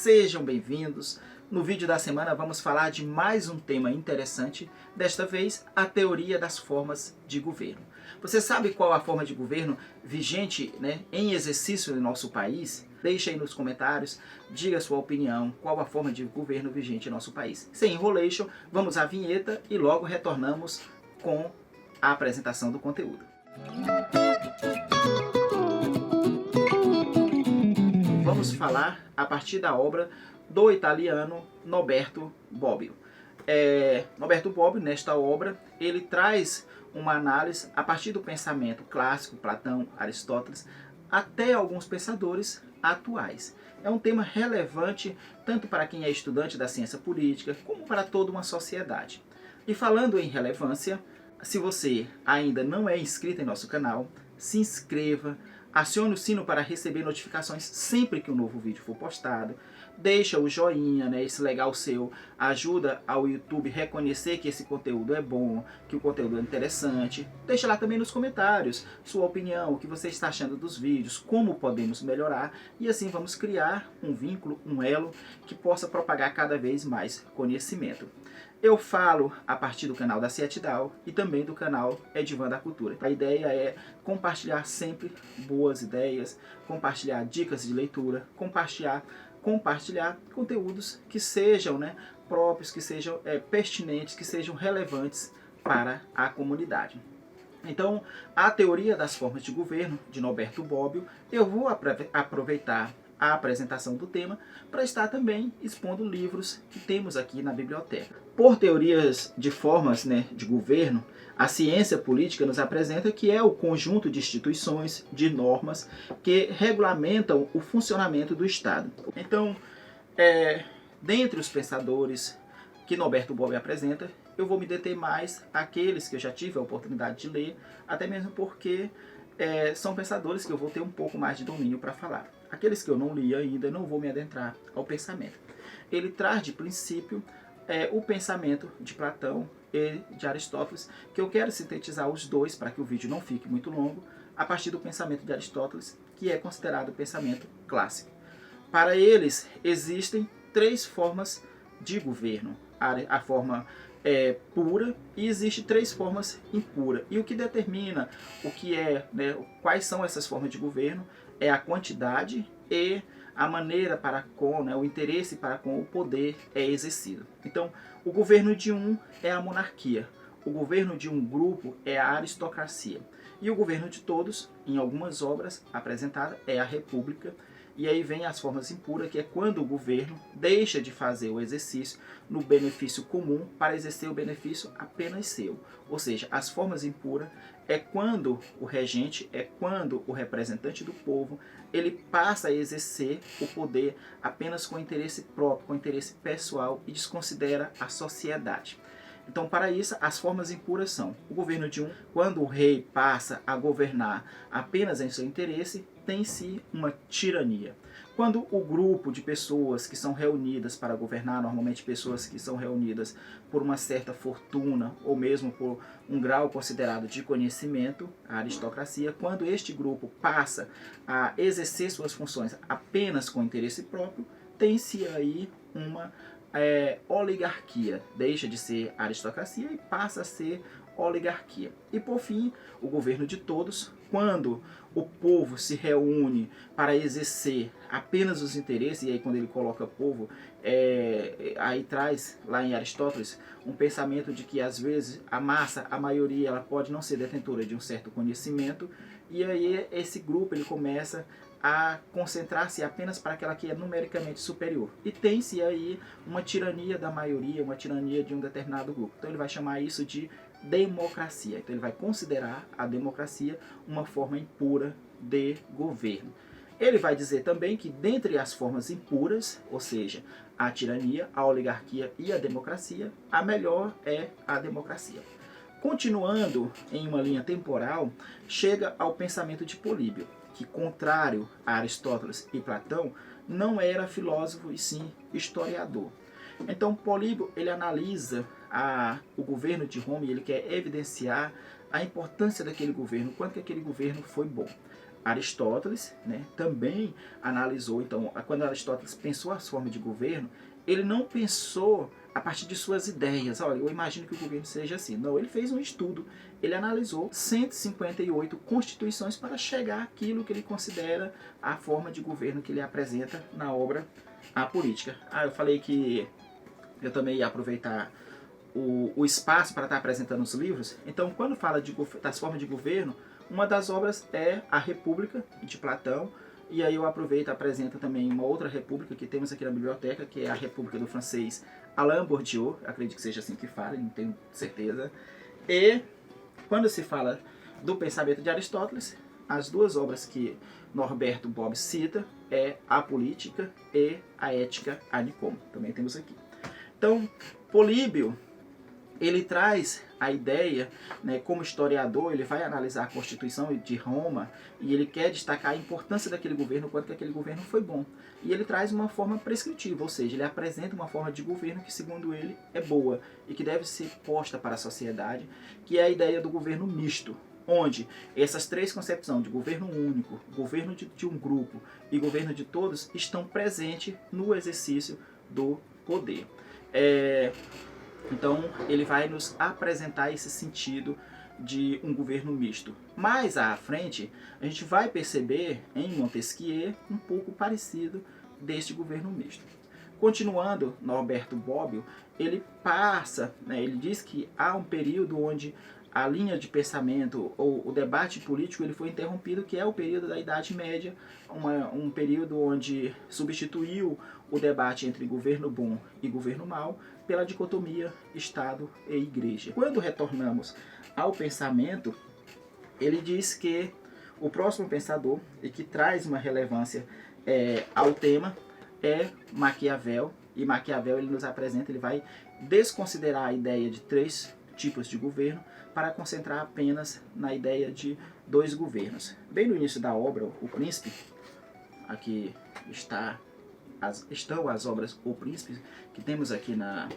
sejam bem-vindos. No vídeo da semana vamos falar de mais um tema interessante, desta vez a teoria das formas de governo. Você sabe qual a forma de governo vigente, em exercício no nosso país? Deixe aí nos comentários, diga a sua opinião, qual a forma de governo vigente em nosso país. Sem enrolation, vamos à vinheta e logo retornamos com a apresentação do conteúdo. Vamos falar a partir da obra do italiano Norberto Bobbio. Norberto Bobbio, nesta obra, ele traz uma análise a partir do pensamento clássico, Platão, Aristóteles, até alguns pensadores atuais. É um tema relevante tanto para quem é estudante da ciência política, como para toda uma sociedade. E falando em relevância, se você ainda não é inscrito em nosso canal, se inscreva, acione o sino para receber notificações sempre que um novo vídeo for postado. Deixa o joinha, esse legal seu ajuda ao YouTube reconhecer que esse conteúdo é bom, que o conteúdo é interessante. Deixa lá também nos comentários sua opinião, o que você está achando dos vídeos, como podemos melhorar. E assim vamos criar um vínculo, um elo que possa propagar cada vez mais conhecimento. Eu falo a partir do canal da Cietidal e também do canal Edivan da Cultura. A ideia é compartilhar sempre boas ideias, compartilhar dicas de leitura, compartilhar conteúdos que sejam próprios, que sejam pertinentes, que sejam relevantes para a comunidade. Então, a teoria das formas de governo, de Norberto Bobbio, eu vou aproveitar a apresentação do tema para estar também expondo livros que temos aqui na biblioteca. Por teorias de formas de governo, a ciência política nos apresenta que é o conjunto de instituições, de normas que regulamentam o funcionamento do Estado. Então, dentre os pensadores que Norberto Bobbio apresenta, eu vou me deter mais àqueles que eu já tive a oportunidade de ler, até mesmo porque são pensadores que eu vou ter um pouco mais de domínio para falar. Aqueles que eu não li ainda, não vou me adentrar ao pensamento. Ele traz de princípio o pensamento de Platão e de Aristóteles, que eu quero sintetizar os dois para que o vídeo não fique muito longo, a partir do pensamento de Aristóteles, que é considerado o pensamento clássico. Para eles, existem três formas de governo. A forma pura, e existe três formas impura. E o que determina o que quais são essas formas de governo é a quantidade e a maneira para com, o interesse para com o poder é exercido. Então, o governo de um é a monarquia, o governo de um grupo é a aristocracia, e o governo de todos, em algumas obras apresentadas, é a república. E aí vem as formas impuras, que é quando o governo deixa de fazer o exercício no benefício comum para exercer o benefício apenas seu. Ou seja, as formas impuras é quando o regente, é quando o representante do povo, ele passa a exercer o poder apenas com interesse próprio, com interesse pessoal e desconsidera a sociedade. Então, para isso, as formas impuras são o governo de um, quando o rei passa a governar apenas em seu interesse, tem-se uma tirania. Quando o grupo de pessoas que são reunidas para governar, normalmente pessoas que são reunidas por uma certa fortuna ou mesmo por um grau considerado de conhecimento, a aristocracia, quando este grupo passa a exercer suas funções apenas com interesse próprio, tem-se aí uma oligarquia, deixa de ser aristocracia e passa a ser oligarquia. E por fim, o governo de todos, quando o povo se reúne para exercer apenas os interesses, e aí quando ele coloca povo, aí traz lá em Aristóteles um pensamento de que às vezes a massa, a maioria, ela pode não ser detentora de um certo conhecimento, e aí esse grupo ele começa a concentrar-se apenas para aquela que é numericamente superior. E tem-se aí uma tirania da maioria, uma tirania de um determinado grupo. Então ele vai chamar isso de democracia. Então ele vai considerar a democracia uma forma impura de governo. Ele vai dizer também que dentre as formas impuras, ou seja, a tirania, a oligarquia e a democracia, a melhor é a democracia. Continuando em uma linha temporal, chega ao pensamento de Políbio, que, contrário a Aristóteles e Platão, não era filósofo e sim historiador. Então Políbio ele analisa o governo de Roma e ele quer evidenciar a importância daquele governo, quanto que aquele governo foi bom. Aristóteles, né, também analisou. Então, quando Aristóteles pensou as formas de governo, ele não pensou a partir de suas ideias. Olha, eu imagino que o governo seja assim. Não, ele fez um estudo, ele analisou 158 constituições para chegar àquilo que ele considera a forma de governo que ele apresenta na obra A Política. Eu falei que eu também ia aproveitar o espaço para estar apresentando os livros. Então, quando fala das formas de governo, uma das obras é A República, de Platão. E aí eu aproveito e apresento também uma outra república que temos aqui na biblioteca, que é a República do francês Alain Bourdieu, acredito que seja assim que fala, não tenho certeza. E quando se fala do pensamento de Aristóteles, as duas obras que Norberto Bobbio cita é A Política e A Ética a Nicomo, também temos aqui. Então, Políbio, ele traz a ideia, né, como historiador, ele vai analisar a Constituição de Roma e ele quer destacar a importância daquele governo, quanto que aquele governo foi bom. E ele traz uma forma prescritiva, ou seja, ele apresenta uma forma de governo que, segundo ele, é boa e que deve ser posta para a sociedade, que é a ideia do governo misto, onde essas três concepções de governo único, governo de um grupo e governo de todos estão presentes no exercício do poder. Então, ele vai nos apresentar esse sentido de um governo misto. Mais à frente, a gente vai perceber em Montesquieu um pouco parecido deste governo misto. Continuando, Norberto Bobbio, ele passa, né, ele diz que há um período onde a linha de pensamento ou o debate político ele foi interrompido, que é o período da Idade Média, um período onde substituiu o debate entre governo bom e governo mau pela dicotomia Estado e Igreja. Quando retornamos ao pensamento, ele diz que o próximo pensador, e que traz uma relevância ao tema, é Maquiavel. E Maquiavel ele nos apresenta, ele vai desconsiderar a ideia de três tipos de governo para concentrar apenas na ideia de dois governos. Bem no início da obra, O Príncipe, aqui estão as obras O Príncipe, que temos aqui na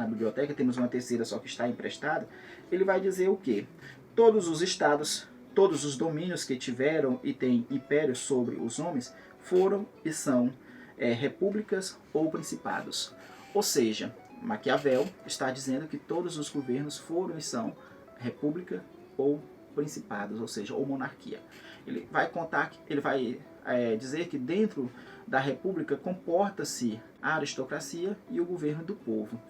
biblioteca, temos uma terceira só que está emprestada. Ele vai dizer o quê? Todos os estados, todos os domínios que tiveram e têm império sobre os homens, foram e são repúblicas ou principados. Ou seja, Maquiavel está dizendo que todos os governos foram e são república ou principados, ou seja, ou monarquia. Ele vai contar, ele vai dizer que dentro da república comporta-se a aristocracia e o governo do povo.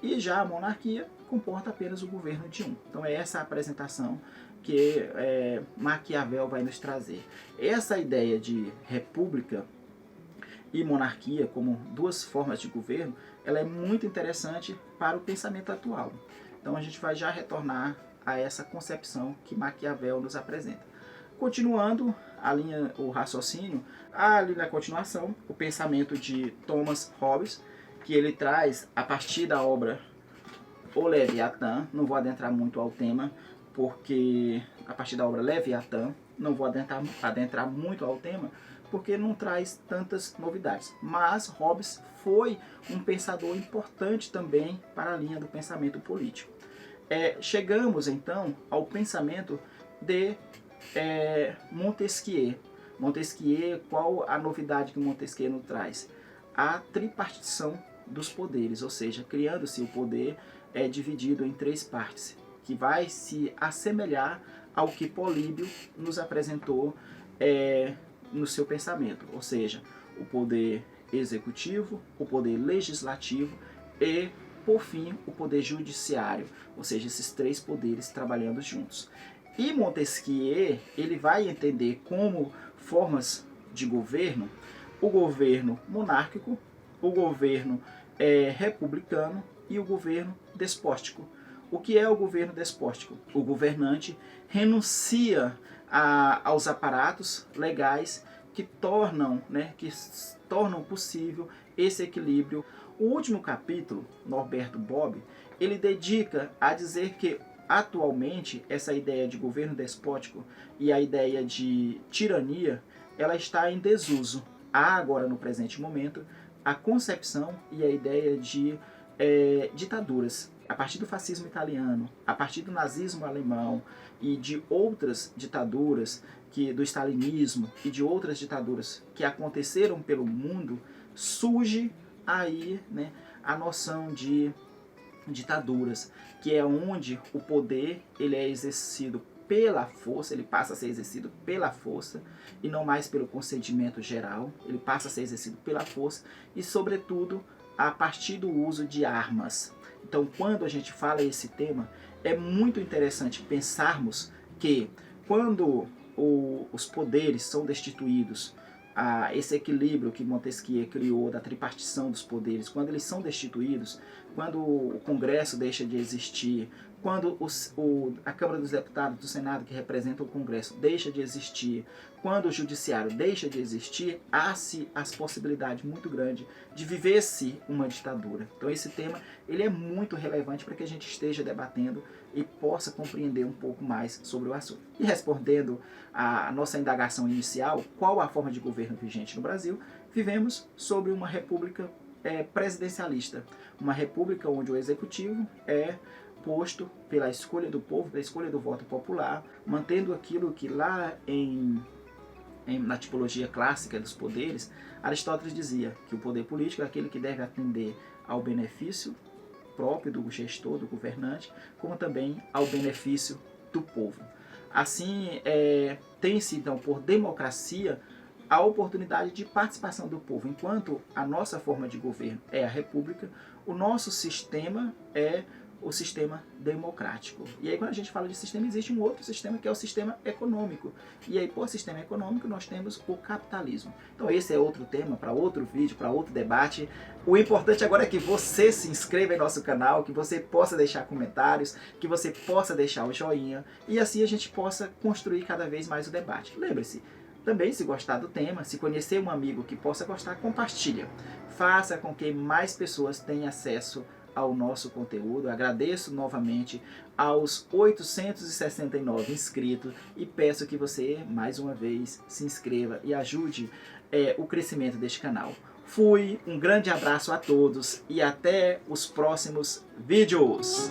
E já a monarquia comporta apenas o governo de um. Então é essa a apresentação que Maquiavel vai nos trazer. Essa ideia de república e monarquia como duas formas de governo, ela é muito interessante para o pensamento atual. Então a gente vai já retornar a essa concepção que Maquiavel nos apresenta. Continuando o raciocínio, ali na continuação, o pensamento de Thomas Hobbes, que ele traz a partir da obra O Leviatã. Não vou adentrar muito ao tema, porque a partir da obra Leviatã, não vou adentrar muito ao tema, porque não traz tantas novidades. Mas Hobbes foi um pensador importante também para a linha do pensamento político. Chegamos então ao pensamento de Montesquieu. Montesquieu, qual a novidade que Montesquieu nos traz? A tripartição dos poderes, ou seja, criando-se o poder dividido em três partes, que vai se assemelhar ao que Políbio nos apresentou no seu pensamento, ou seja, o poder executivo, o poder legislativo e, por fim, o poder judiciário, ou seja, esses três poderes trabalhando juntos. E Montesquieu, ele vai entender como formas de governo o governo monárquico, o governo republicano e o governo despótico. O que é o governo despótico? O governante renuncia aos aparatos legais que tornam possível esse equilíbrio. O último capítulo, Norberto Bobbio, ele dedica a dizer que atualmente essa ideia de governo despótico e a ideia de tirania, ela está em desuso. Há agora no presente momento a concepção e a ideia de ditaduras. a partir do fascismo italiano, a partir do nazismo alemão e de outras ditaduras, do stalinismo e de outras ditaduras que aconteceram pelo mundo, surge aí, né, a noção de ditaduras, que é onde o poder ele é exercido pela força, ele passa a ser exercido pela força e não mais pelo consentimento geral, ele passa a ser exercido pela força e, sobretudo, a partir do uso de armas. Então, quando a gente fala esse tema, é muito interessante pensarmos que quando os poderes são destituídos, esse equilíbrio que Montesquieu criou da tripartição dos poderes, quando eles são destituídos, quando o Congresso deixa de existir, quando a Câmara dos Deputados do Senado, que representa o Congresso, deixa de existir, quando o Judiciário deixa de existir, há-se as possibilidades muito grandes de viver-se uma ditadura. Então esse tema ele é muito relevante para que a gente esteja debatendo e possa compreender um pouco mais sobre o assunto. E respondendo à nossa indagação inicial, qual a forma de governo vigente no Brasil, vivemos sobre uma república presidencialista, uma república onde o executivo é posto pela escolha do povo, pela escolha do voto popular, mantendo aquilo que lá na tipologia clássica dos poderes, Aristóteles dizia que o poder político é aquele que deve atender ao benefício próprio do gestor, do governante, como também ao benefício do povo. Assim, tem-se então por democracia a oportunidade de participação do povo. Enquanto a nossa forma de governo é a república, o nosso sistema é o sistema democrático. E aí quando a gente fala de sistema, existe um outro sistema que é o sistema econômico. E aí por sistema econômico nós temos o capitalismo. Então esse é outro tema para outro vídeo, para outro debate. O importante agora é que você se inscreva em nosso canal, que você possa deixar comentários, que você possa deixar o joinha e assim a gente possa construir cada vez mais o debate. Lembre-se, também se gostar do tema, se conhecer um amigo que possa gostar, compartilha. Faça com que mais pessoas tenham acesso ao nosso conteúdo. Agradeço novamente aos 869 inscritos e peço que você, mais uma vez, se inscreva e ajude o crescimento deste canal. Fui, um grande abraço a todos e até os próximos vídeos!